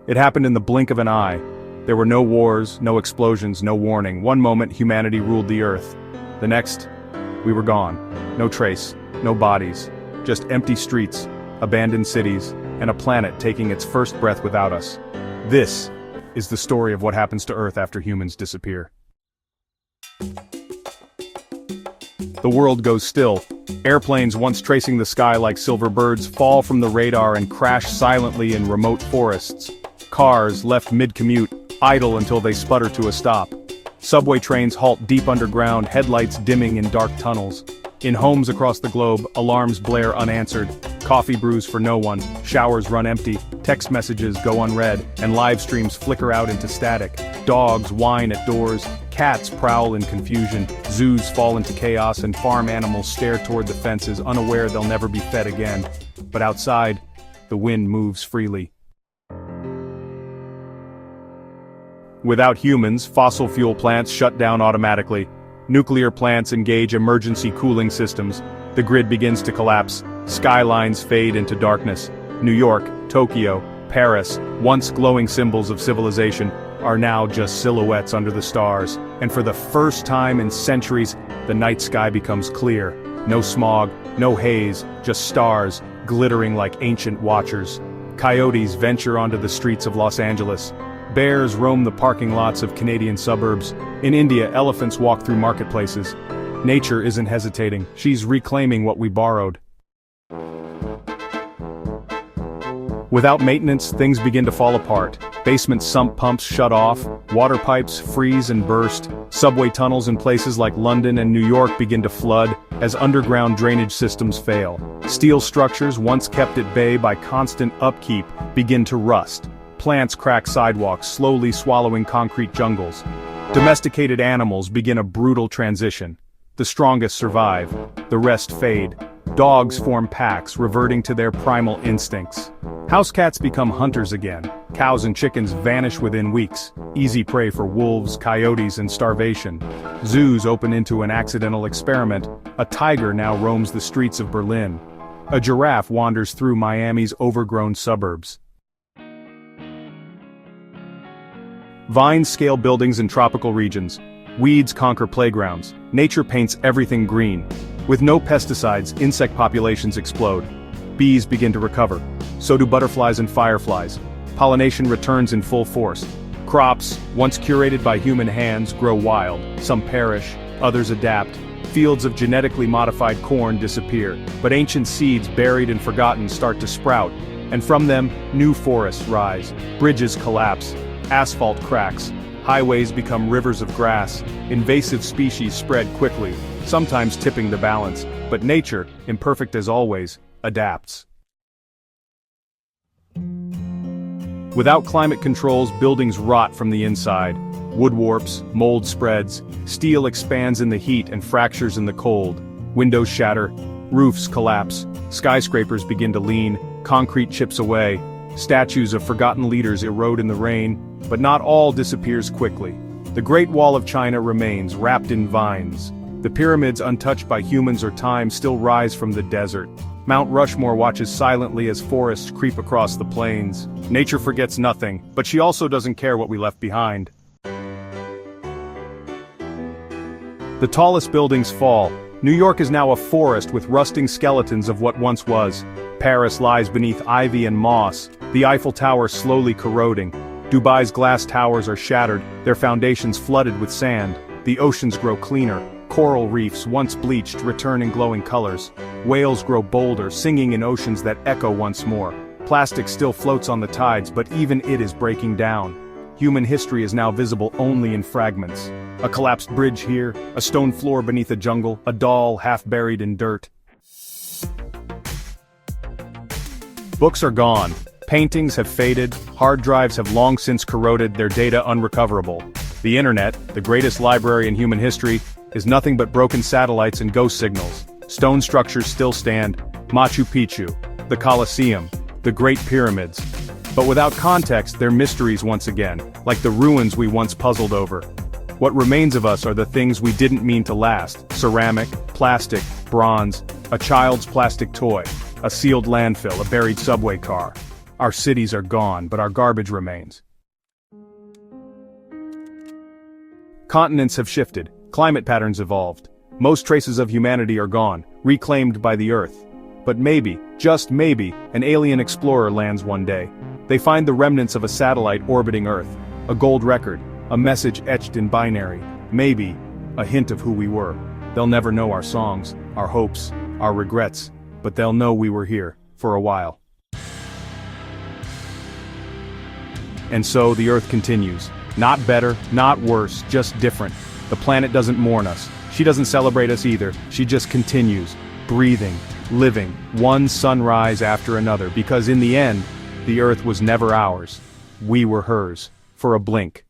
It happened in the blink of an eye. There were no wars, no explosions, no warning. One moment, humanity ruled the earth. The next, we were gone. No trace, no bodies. Just empty streets, abandoned cities, and a planet taking its first breath without us. This is the story of what happens to Earth after humans disappear. The world goes still. Airplanes once tracing the sky like silver birds fall from the radar and crash silently in remote forests. Cars, left mid-commute, idle until they sputter to a stop. Subway trains halt deep underground, headlights dimming in dark tunnels. In homes across the globe, alarms blare unanswered. Coffee brews for no one, showers run empty, text messages go unread, and live streams flicker out into static. Dogs whine at doors, cats prowl in confusion, zoos fall into chaos, and farm animals stare toward the fences, unaware they'll never be fed again. But outside, the wind moves freely. Without humans, fossil fuel plants shut down automatically. Nuclear plants engage emergency cooling systems. The grid begins to collapse. Skylines fade into darkness. New York, Tokyo, Paris, once glowing symbols of civilization, are now just silhouettes under the stars. And for the first time in centuries, the night sky becomes clear. No smog, no haze, just stars, glittering like ancient watchers. Coyotes venture onto the streets of Los Angeles. Bears roam the parking lots of Canadian suburbs. In India, elephants walk through marketplaces. Nature isn't hesitating, she's reclaiming what we borrowed. Without maintenance, things begin to fall apart. Basement sump pumps shut off, water pipes freeze and burst, subway tunnels in places like London and New York begin to flood as underground drainage systems fail. Steel structures, once kept at bay by constant upkeep, begin to rust. Plants crack sidewalks, slowly swallowing concrete jungles. Domesticated animals begin a brutal transition. The strongest survive, the rest fade. Dogs form packs, reverting to their primal instincts. House cats become hunters again. Cows and chickens vanish within weeks, easy prey for wolves, coyotes, and starvation. Zoos open into an accidental experiment. A tiger now roams the streets of Berlin. A giraffe wanders through Miami's overgrown suburbs. Vines scale buildings in tropical regions. Weeds conquer playgrounds. Nature paints everything green. With no pesticides, insect populations explode. Bees begin to recover. So do butterflies and fireflies. Pollination returns in full force. Crops, once curated by human hands, grow wild. Some perish, others adapt. Fields of genetically modified corn disappear, but ancient seeds buried and forgotten start to sprout. And from them, new forests rise. Bridges collapse. Asphalt cracks. Highways become rivers of grass. Invasive species spread quickly, sometimes tipping the balance. But nature, imperfect as always, adapts. Without climate controls, buildings rot from the inside. Wood warps, mold spreads, steel expands in the heat and fractures in the cold. Windows shatter, roofs collapse, skyscrapers begin to lean, concrete chips away. Statues of forgotten leaders erode in the rain, but not all disappears quickly. The Great Wall of China remains, wrapped in vines. The pyramids, untouched by humans or time, still rise from the desert. Mount Rushmore watches silently as forests creep across the plains. Nature forgets nothing, but she also doesn't care what we left behind. The tallest buildings fall. New York is now a forest with rusting skeletons of what once was. Paris lies beneath ivy and moss, the Eiffel Tower slowly corroding. Dubai's glass towers are shattered, their foundations flooded with sand. The oceans grow cleaner. Coral reefs, once bleached, return in glowing colors. Whales grow bolder, singing in oceans that echo once more. Plastic still floats on the tides, but even it is breaking down. Human history is now visible only in fragments. A collapsed bridge here, a stone floor beneath a jungle, a doll half buried in dirt. Books are gone. Paintings have faded, hard drives have long since corroded, their data unrecoverable. The internet, the greatest library in human history, is nothing but broken satellites and ghost signals. Stone structures still stand, Machu Picchu, the Colosseum, the Great Pyramids. But without context, they're mysteries once again, like the ruins we once puzzled over. What remains of us are the things we didn't mean to last: ceramic, plastic, bronze, a child's plastic toy, a sealed landfill, a buried subway car. Our cities are gone, but our garbage remains. Continents have shifted, climate patterns evolved. Most traces of humanity are gone, reclaimed by the Earth. But maybe, just maybe, an alien explorer lands one day. They find the remnants of a satellite orbiting Earth, a gold record, a message etched in binary, maybe, a hint of who we were. They'll never know our songs, our hopes, our regrets, but they'll know we were here, for a while. And so the Earth continues. Not better, not worse, just different. The planet doesn't mourn us. She doesn't celebrate us either. She just continues, breathing, living, one sunrise after another, because in the end, the Earth was never ours. We were hers, for a blink.